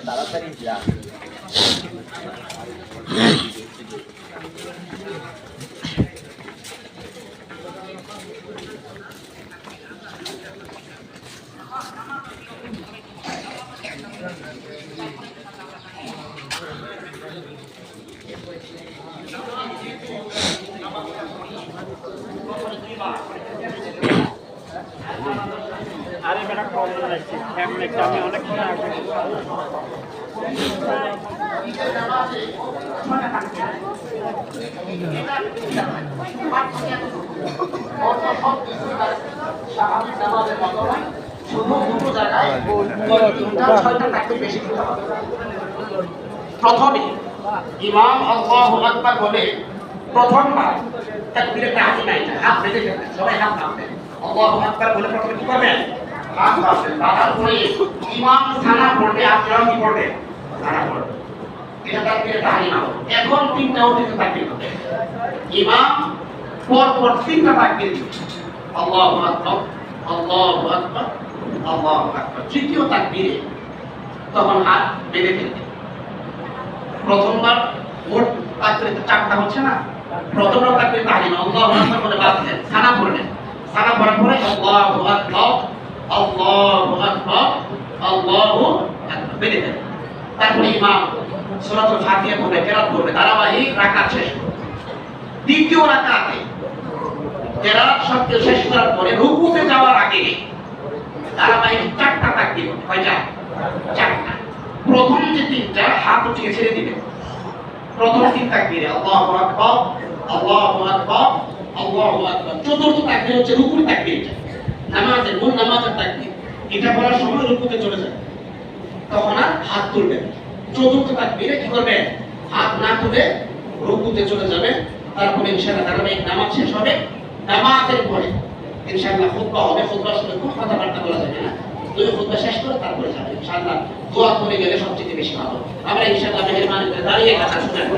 তাড়াতাড়ি যা। আরে বেটা কম লাগছে ফ্যামিলিটা আমি অনেক করে আসবে প্রথমে ইমাম আল্লাহু আকবার বলে প্রথমবার তাকবীরে তাহরিম নাই হাত বেঁধে ফেলবেন, সবাই হাত নামাবেন। আল্লাহু আকবার বলে প্রথমে কি করবেন? হাত নামাবেন। তারপরে ইমাম সানা পড়বে, আপনারা কি পড়বেন? সানা পড়বেন। এটা তাকবীরে তাহরিম হবে। এখন তিনটা অতিরিক্ত তাকবীর হবে। ইমাম পরপর তিনটা তাকবীর দিবে। আল্লাহু আকবার, আল্লাহু আকবার, আল্লাহু আকবার। তৃতীয় তাকবীরে তখন হাত বেঁধে ফেলবে। প্রথমবার মোট তাকবীরে চারটা হচ্ছে না, প্রথমবার তাকবীরে তাহরিম আল্লাহু আকবার বলে বাঁধলেন, সানা পড়লেন, সানা পড়ার পরে আল্লাহু আকবার, আল্লাহু আকবার, আল্লাহু আকবার বেঁধে দেন। তারপরে ইমাম সূরাতুল ফাতিহা পড়বে, কেরাত করবে, ধারাবাহিক রাকাত শেষ করবে। দ্বিতীয় রাকাতে কেরাত শব্দ শেষ করার পরে রুকুতে যাওয়ার আগে ধারাবাহিক চারটা তাকবীর হবে। কয়টা? চারটা। প্রথম যে তিনটা হাত উঠিয়ে ছেড়ে দিবেন। প্রথম তিন তাকবীরে আল্লাহু আকবার, আল্লাহু আকবার, আল্লাহু আকবার। চতুর্থ তাকবীর হচ্ছে রুকুর তাকবীর, নামাজের মূল নামাজের তাকবীর। এটা বলার সময় রুকুতে চলে যাবে, তখন আর হাত তুলবেন। চতুর্থ তাকবীরে কি করবেন? হাত না তুলে রুকুতে চলে যাবেন। তারপরে ইনশাআল্লাহ ধারাবাহিক নামাজ শেষ হবে। নামাজের পরে ইনশাআল্লাহ খুতবা হবে। খুতবার সময় খুব কথাবার্তা বলা যাবে না, দুই খুতবা শেষ করে তারপরে যাবে ইনশাআল্লাহ। দোয়া করে গেলে সবচেয়ে বেশি ভালো। আমরা ইনশাআল্লাহ মেহেরবানি করে দাঁড়িয়ে কথা শুনবো।